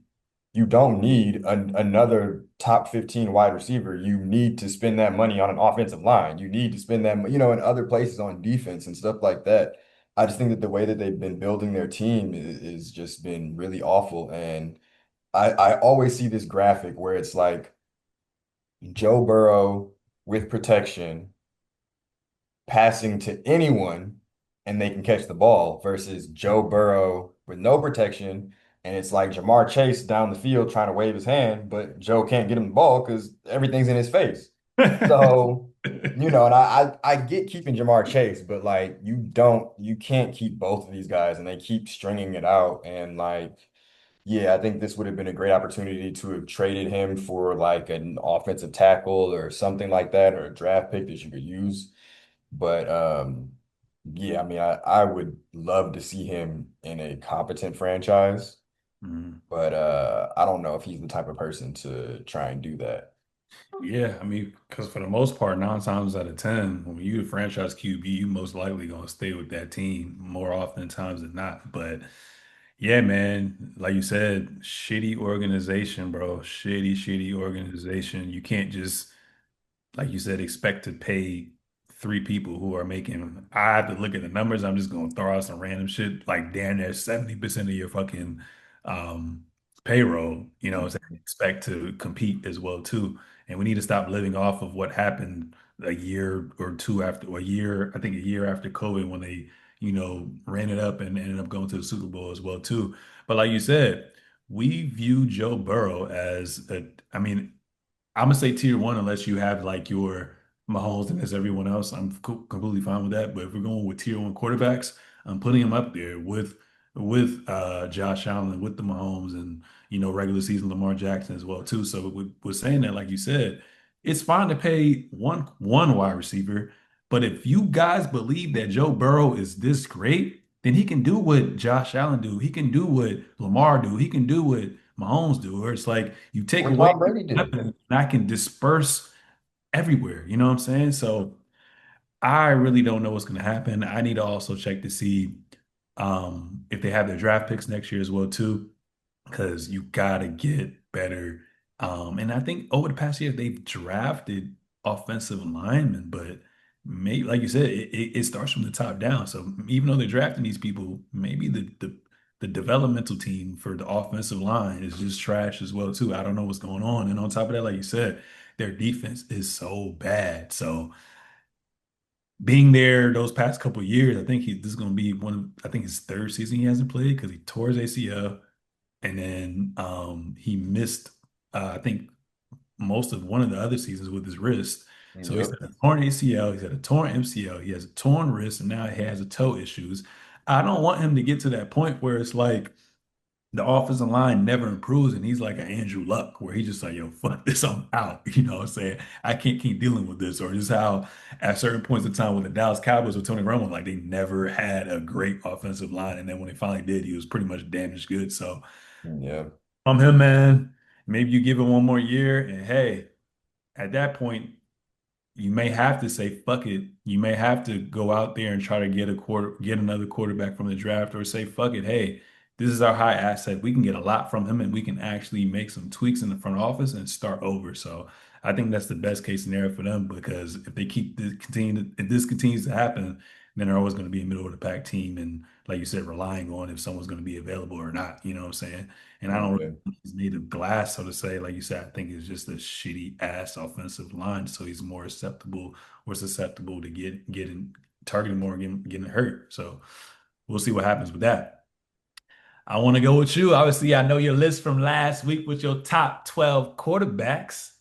You don't need another top 15 wide receiver. You need to spend that money on an offensive line. You need to spend in other places on defense and stuff like that. I just think that the way that they've been building their team is just been really awful. And I always see this graphic where it's like Joe Burrow with protection passing to anyone and they can catch the ball versus Joe Burrow with no protection. And it's like Jamar Chase down the field trying to wave his hand, but Joe can't get him the ball because everything's in his face. So, and I get keeping Jamar Chase, but like you can't keep both of these guys and they keep stringing it out. And like, yeah, I think this would have been a great opportunity to have traded him for like an offensive tackle or something like that, or a draft pick that you could use. But yeah, I mean, I would love to see him in a competent franchise, Mhm. but I don't know if he's the type of person to try and do that. Yeah, I mean, because for the most part, 9 times out of 10, when you the franchise QB, you most likely gonna stay with that team more often times than not. But yeah, man, like you said, shitty organization, bro. Shitty organization. You can't just, like you said, expect to pay three people who are making. I have to look at the numbers. I'm just gonna throw out some random shit like damn near 70% of your fucking um, payroll, so they Mhm. expect to compete as well too. And we need to stop living off of what happened a year or two after, or a year, I think a year after COVID when they, ran it up and ended up going to the Super Bowl as well too. But like you said, we view Joe Burrow as I mean, I'm gonna say tier one unless you have like your Mahomes and as everyone else. I'm completely fine with that. But if we're going with tier one quarterbacks, I'm putting him up there with Josh Allen, with the Mahomes, and regular season Lamar Jackson as well too. So we're saying that, like you said, it's fine to pay one wide receiver, but if you guys believe that Joe Burrow is this great, then he can do what Josh Allen do. He can do what Lamar do. He can do what Mahomes do. Or it's like you take What away Tom Brady did. weapons, and I can disperse everywhere. You know what I'm saying? So I really don't know what's going to happen. I need to also check to see if they have their draft picks next year as well too, because you got to get better. And I think over the past year they've drafted offensive linemen, but maybe like you said, it starts from the top down. So even though they're drafting these people, maybe the developmental team for the offensive line is just trash as well too. I don't know what's going on. And on top of that, like you said, their defense is so bad. So being there those past couple of years, I think this is going to be I think his third season he hasn't played because he tore his ACL and then he missed, I think, most of one of the other seasons with his wrist. So he's Yep. had a torn ACL, he's had a torn MCL, he has a torn wrist, and now he has a toe issues. I don't want him to get to that point where it's like the offensive line never improves and he's like an Andrew Luck where he's just like, yo, fuck this, I'm out. You know what I'm saying? I can't keep dealing with this. Or just how at certain points in time with the Dallas Cowboys with Tony Romo, like they never had a great offensive line. And then when they finally did, he was pretty much damaged good. So Yeah. I'm him, man. Maybe you give it one more year and hey, at that point, you may have to say fuck it. You may have to go out there and try to get another quarterback from the draft, or say fuck it. Hey, this is our high asset. We can get a lot from him, and we can actually make some tweaks in the front office and start over. So I think that's the best case scenario for them because if they if this continues to happen, then they're always going to be a middle of the pack team, and like you said, relying on if someone's going to be available or not. You know what I'm saying? And I don't really Yeah. think he's made of glass, so to say. Like you said, I think it's just a shitty ass offensive line, so he's more susceptible to getting targeting more and getting hurt. So we'll see what happens with that. I want to go with you. Obviously, I know your list from last week with your top 12 quarterbacks.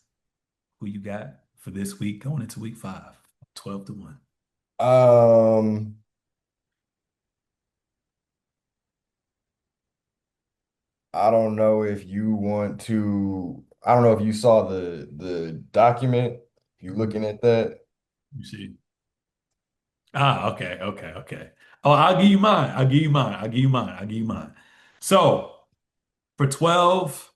Who you got for this week going into week 5? 12 to 1. Um, I don't know if you want to, I don't know if you saw the document, if you're looking at that. You see. Ah, okay, okay, okay. Oh, I'll give you mine. I'll give you mine. I'll give you mine. I'll give you mine. So for 12,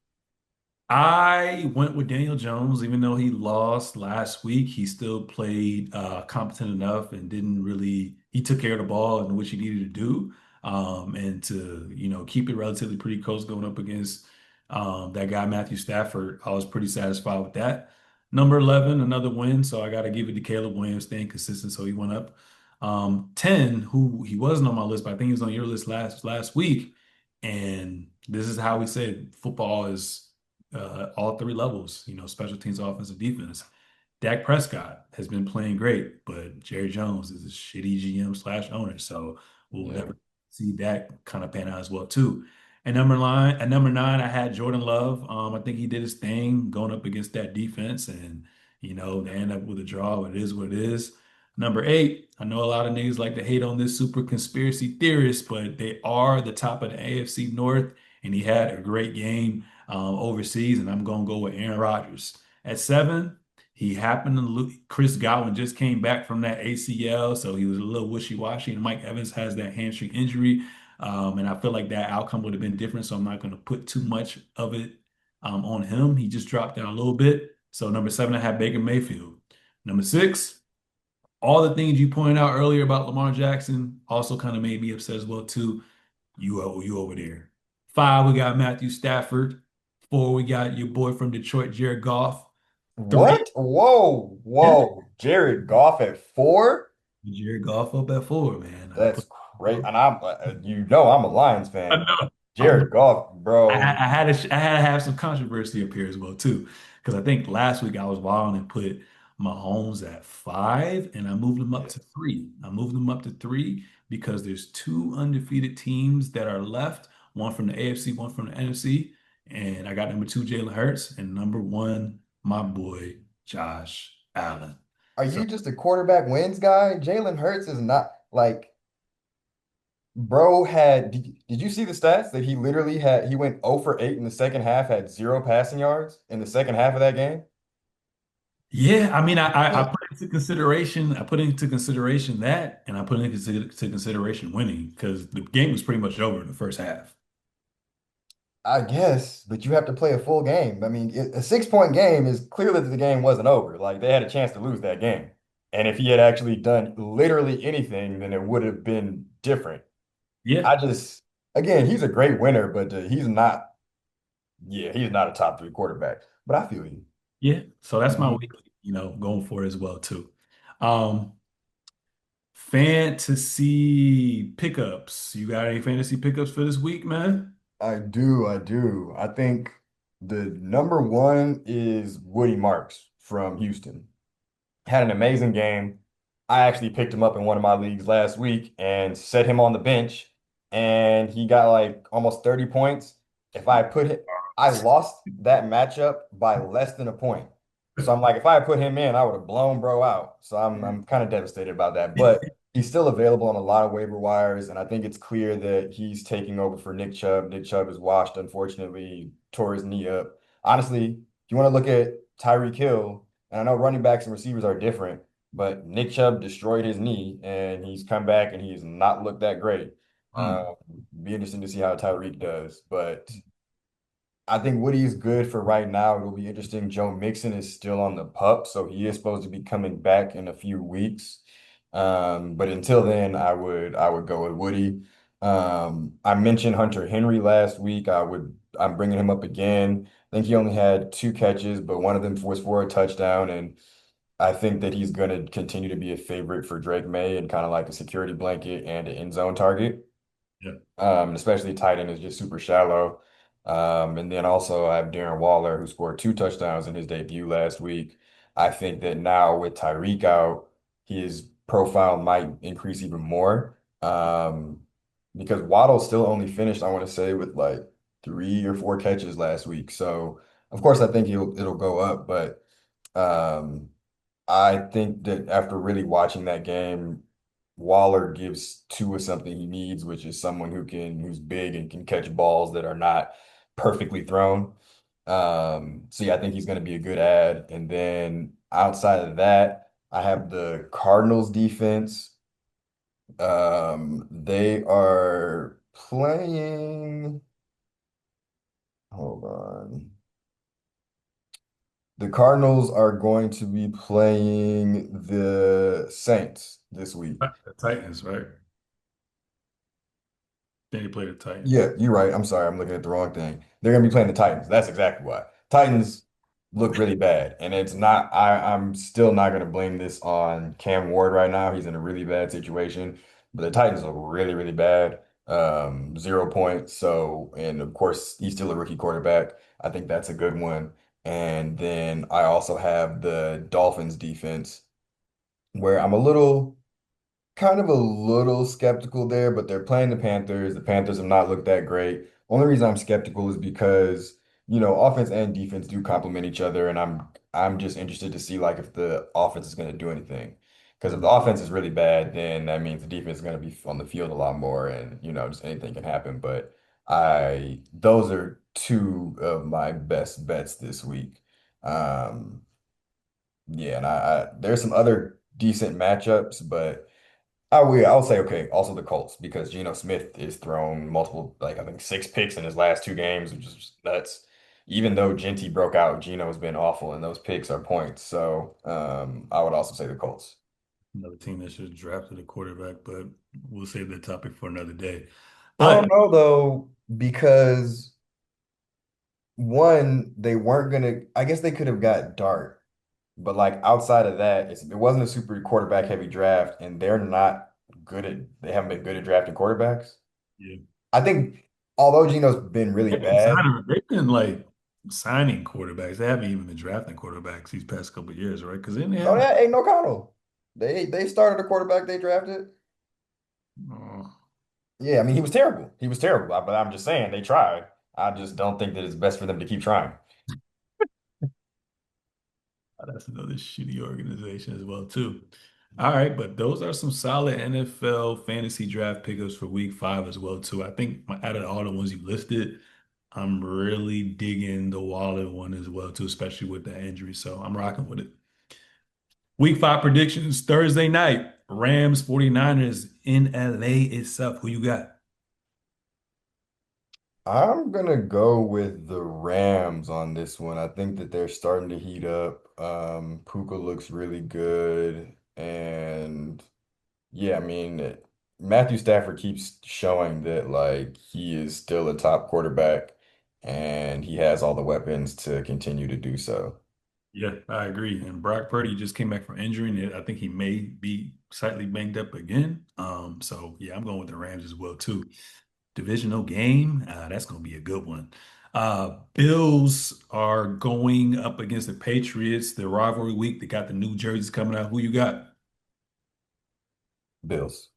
I went with Daniel Jones, even though he lost last week. He still played competent enough and didn't really. He took care of the ball and which he needed to do, and to keep it relatively pretty close going up against that guy Matthew Stafford. I was pretty satisfied with that. Number 11, another win, so I got to give it to Caleb Williams, staying consistent, so he went up. 10, who he wasn't on my list, but I think he was on your list last week. And this is how we said football is all three levels, special teams, offense, and defense. Dak Prescott has been playing great, but Jerry Jones is a shitty GM slash owner. So we'll Yeah. never see that kind of pan out as well, too. At number 9, I had Jordan Love. I think he did his thing going up against that defense, and they end up with a draw. It is what it is. Number 8, I know a lot of niggas like to hate on this super conspiracy theorist, but they are the top of the AFC North, and he had a great game overseas, and I'm gonna go with Aaron Rodgers. At 7, he happened to Chris Godwin just came back from that ACL, so he was a little wishy-washy. And Mike Evans has that hamstring injury, and I feel like that outcome would have been different. So I'm not going to put too much of it on him. He just dropped down a little bit. So number 7, I had Baker Mayfield. Number 6, all the things you pointed out earlier about Lamar Jackson also kind of made me upset as well too. You over there. 5, we got Matthew Stafford. 4, we got your boy from Detroit, Jared Goff. 3, What? Whoa, yeah, whoa. Jared Goff at 4? Jared Goff up at 4, man. I That's put. great. And I'm, I'm a Lions I fan. know. Jared Goff, bro. I had to have some controversy up here as well too, because I think last week I was wild and put Mahomes at 5, and I moved him up Yeah. to 3. I moved him up to 3 because there's two undefeated teams that are left, one from the AFC, one from the NFC, and I got number 2 Jalen Hurts and number 1 my boy Josh Allen. Are So you just a quarterback wins guy? Jalen Hurts is not like bro had did you see the stats that he literally had he went 0 for 8 in the second half, had zero passing yards in the second half of that game? yeah, I mean, I Yeah. put into consideration, I put into consideration that, and I put into consideration winning because the game was pretty much over in the first half. I guess, but you have to play a full game. I mean, a 6 point game is clearly that the game wasn't over. Like they had a chance to lose that game. And if he had actually done literally anything, then it would have been different. Yeah, I just, again, he's a great winner, but he's not, yeah, he's not a top three quarterback. But I feel you. yeah. So that's my Mhm. weekly, going for it as well too. Um, Fantasy pickups. You got any fantasy pickups for this week, man? I do, I do. I think the number one is Woody Marks from Houston. Had an amazing game. I actually picked him up in one of my leagues last week and set him on the bench, and he got like almost 30 points. If I put it, I lost that matchup by less than a point. So I'm like, if I had put him in, I would have blown bro out. So I'm kind of devastated about that. But he's still available on a lot of waiver wires, and I think it's clear that he's taking over for Nick Chubb. Nick Chubb is washed, unfortunately. He tore his knee up. Honestly, if you want to look at Tyreek Hill, and I know running backs and receivers are different, but Nick Chubb destroyed his knee and he's come back and he's not looked that great. Mm, Um, be interesting to see how Tyreek does. But I think Woody is good for right now. It'll be interesting. Joe Mixon is still on the pup, so he is supposed to be coming back in a few weeks. But until then, I would go with Woody. I mentioned Hunter Henry last week. I'm bringing him up again. I think he only had 2 catches, but one of them was for a touchdown, and I think that he's going to continue to be a favorite for Drake May and kind of like a security blanket and an end zone target. yeah. Especially tight end is just super shallow. And then also I have Darren Waller who scored 2 touchdowns in his debut last week. I think that now with Tyreek out, his profile might increase even more. Because Waddle still only finished, I want to say, with like 3 or 4 catches last week. So of course I think it'll go up, but um I think that after really watching that game, Waller gives Tua something he needs, which is someone who's big and can catch balls that are not perfectly thrown. So yeah, I think he's going to be a good add. And then outside of that, I have the Cardinals defense. They are playing. Hold on. The Cardinals are going to be playing the Saints this week. The Titans, right? Then he played the Titans. Yeah, you're right. I'm sorry. I'm looking at the wrong thing. They're going to be playing the Titans. That's exactly why. Titans look really bad. And it's not, I'm still not going to blame this on Cam Ward right now. He's in a really bad situation. But the Titans look really, really bad. 0 points. So, and of course, he's still a rookie quarterback. I think that's a good one. And then I also have the Dolphins defense, where I'm a little kind of a little skeptical there, but they're playing the Panthers. The Panthers have not looked that great. Only reason I'm skeptical is because, offense and defense do complement each other, and I'm just interested to see like if the offense is going to do anything. Because if the offense is really bad, then that means the defense is going to be on the field a lot more, and just anything can happen. But those are two of my best bets this week. Um, yeah, and there's some other decent matchups, but. I'll say okay. Also the Colts because Geno Smith is thrown multiple, like I think 6 picks in his last 2 games, which is just nuts. Even though Genty broke out, Geno's been awful, and those picks are points. So I would also say the Colts. Another team that should have drafted a quarterback, but we'll save that topic for another day. I don't But know though, because one, they weren't gonna. I guess they could have got Dart, but like outside of that, it wasn't a super quarterback heavy draft, and they're not good at. They haven't been good at drafting quarterbacks. yeah, I think. although Geno's been really bad. They've been like signing quarterbacks. They haven't even been drafting quarterbacks these past couple of years, right? Because then they No, have that ain't no Connell. They started a quarterback they drafted. oh, Yeah, I mean he was terrible. He was terrible. But I'm just saying they tried. I just don't think that it's best for them to keep trying. that's another shitty organization as well, too. All right, but those are some solid NFL fantasy draft pickups for week 5 as well, too. I think out of all the ones you listed, I'm really digging the Waller one as well, too, especially with the injury. So I'm rocking with it. Week 5 predictions Thursday night. Rams 49ers in LA itself. Who you got? I'm gonna go with the Rams on this one. I think that they're starting to heat up. Puka looks really good, and yeah, I mean Matthew Stafford keeps showing that like he is still a top quarterback, and he has all the weapons to continue to do so. Yeah, I agree. And Brock Purdy just came back from injury, and I think he may be slightly banged up again. So yeah, I'm going with the Rams as well too. Divisional game, that's going to be a good one. Bills are going up against the Patriots. The rivalry week. They got the new jerseys coming out. Who you got? Bills.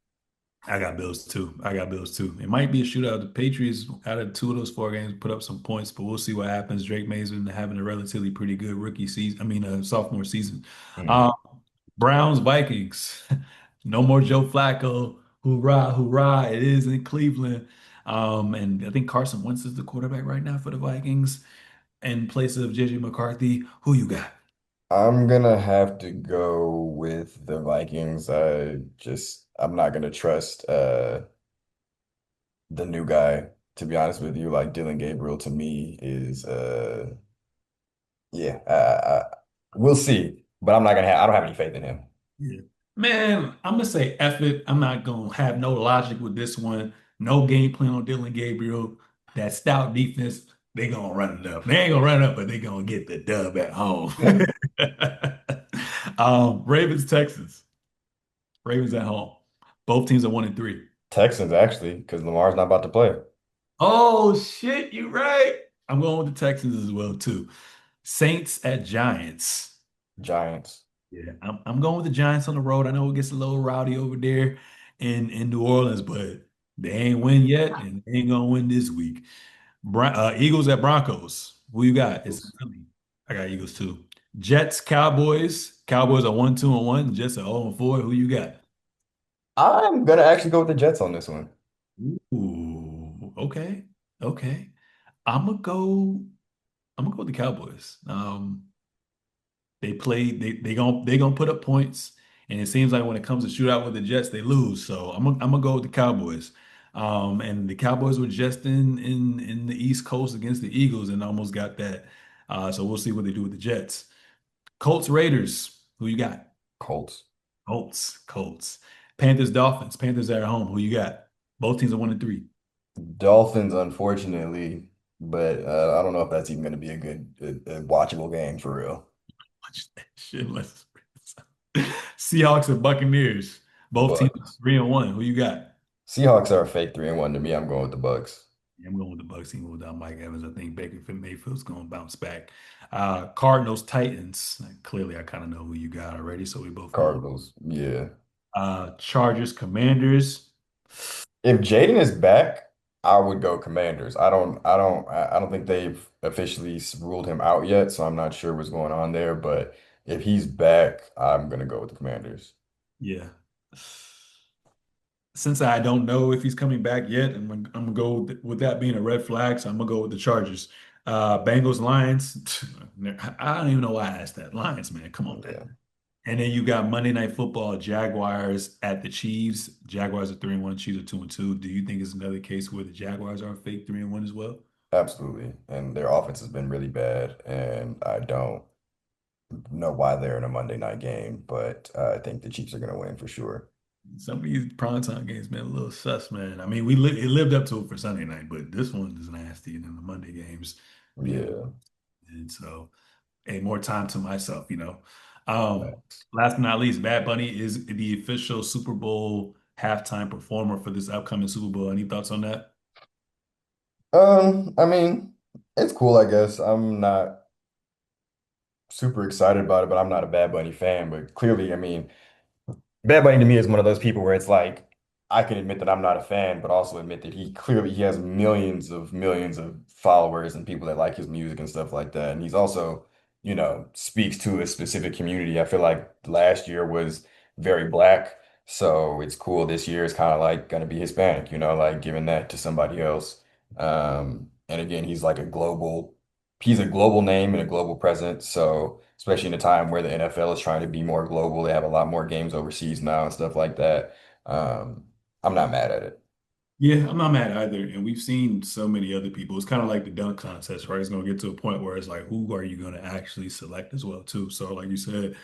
I got Bills too. I got Bills too. It might be a shootout. The Patriots, out of 2 of those 4 games, put up some points, but we'll see what happens. Drake May's been having a relatively pretty good rookie season. I mean, sophomore season. Mhm. Uh, Browns, Vikings. No more Joe Flacco. Hoorah, hoorah. It is in Cleveland. And I think Carson Wentz is the quarterback right now for the Vikings in place of JJ McCarthy. Who you got? I'm gonna have to go with the Vikings. I'm not gonna trust the new guy, to be honest with you. Like Dylan Gabriel to me is yeah, we'll see. But I don't have any faith in him. Yeah. Man, I'm gonna say F it. I'm not gonna have no logic with this one. No game plan on Dylan Gabriel. That stout defense, they gonna run it up. They ain't gonna run it up, but they gonna get the dub at home. Ravens, Texans. Ravens at home. Both teams are 1-3. Texans actually, because Lamar's not about to play. Oh shit, you right. I'm going with the Texans as well too. Saints at Giants. Giants. Yeah, I'm going with the Giants on the road. I know it gets a little rowdy over there in New Orleans, but they ain't win yet, and they ain't gonna win this week. Eagles at Broncos. Who you got? It's Eagles. Philly. I got Eagles too. Jets, Cowboys. Cowboys are 1-2-1. Jets are 0-4. Who you got? I'm gonna actually go with the Jets on this one. Ooh, okay, okay. I'm gonna go. I'm gonna go with the Cowboys. They gonna put up points, and it seems like when it comes to shootout with the Jets, they lose. So I'm gonna go with the Cowboys. And the Cowboys were just in the East Coast against the Eagles and almost got that. So we'll see what they do with the Jets. Colts Raiders. Who you got? Colts. Colts. Panthers Dolphins. Panthers are at home. Who you got? Both teams are 1-3. Dolphins, unfortunately, but I don't know if that's even gonna be a watchable game for real. Watch that shit. Seahawks and Buccaneers. Both teams are Bucks. 3-1. Who you got? Seahawks are a fake 3-1 to me. I'm going with the Bucks. Yeah, I'm going with the Bucks even without Mike Evans. I think Baker Mayfield's going to bounce back. Cardinals, Titans. Clearly, I kind of know who you got already, so we both going. Cardinals. Yeah. Chargers, Commanders. If Jaden is back, I would go Commanders. I don't think they've officially ruled him out yet, so I'm not sure what's going on there. But if he's back, I'm gonna go with the Commanders. Yeah. Since I don't know if he's coming back yet, I'm gonna go with that being a red flag, so I'm gonna go with the Chargers. Bengals, Lions. I don't even know why I asked that. Lions, man, come on, man. Yeah, And then you got Monday Night Football, Jaguars at the Chiefs. Jaguars are 3-1, Chiefs are 2-2. Do you think it's another case where the Jaguars are fake 3-1 as well? absolutely. And their offense has been really bad, and I don't know why they're in a Monday night game, but I think the Chiefs are gonna win for sure. Some of these primetime games been a little sus, man. I mean, it lived up to it for Sunday night, but this one is nasty. And then the Monday games being Yeah. and so hey, more time to myself. Last but not least, Bad Bunny is the official Super Bowl halftime performer for this upcoming Super Bowl. Any thoughts on that? I mean, it's cool, I guess. I'm not super excited about it, but I'm not a Bad Bunny fan. But clearly, I mean, Bad Bunny to me is one of those people where it's like I can admit that I'm not a fan, but also admit that he has millions of followers and people that like his music and stuff like that. And he's also, speaks to a specific community. I feel like last year was very black, so it's cool this year is kind of like gonna be Hispanic, like giving that to somebody else. And again, he's a global name and a global presence. So especially in a time where the NFL is trying to be more global, they have a lot more games overseas now and stuff like that. Um, I'm not mad at it. Yeah, I'm not mad either. And we've seen so many other people. It's kind of like the dunk contest, right? It's going to get to a point where it's like, who are you going to actually select as well, too? So, like you said,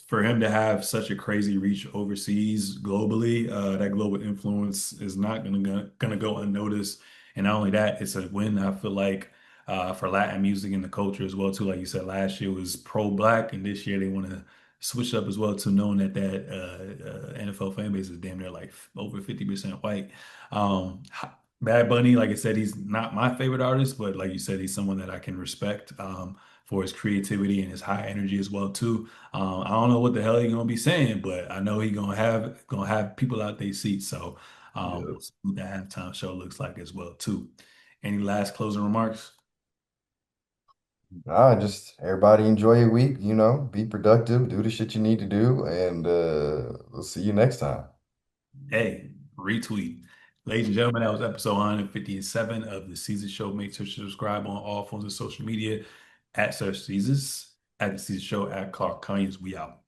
for him to have such a crazy reach overseas globally, that global influence is not gonna go unnoticed. And not only that, it's a win. I feel like for Latin music and the culture as well too. Like you said, last year was pro-black, and this year they want to switch up as well to knowing that NFL fan base is damn near like over 50% white. Bad Bunny, like I said, he's not my favorite artist, but like you said, he's someone that I can respect for his creativity and his high energy as well too. I don't know what the hell he's gonna be saying, but I know he's gonna have people out their seats. So Yeah. we'll see what the halftime show looks like as well too. Any last closing remarks? Nah, just everybody enjoy your week, be productive, do the shit you need to do, and we'll see you next time. Hey, retweet. Ladies and gentlemen, that was episode 157 of the Season Show. Make sure to subscribe on all forms of social media at Search Seasons, at the Season Show, at Carl Conyers. We out.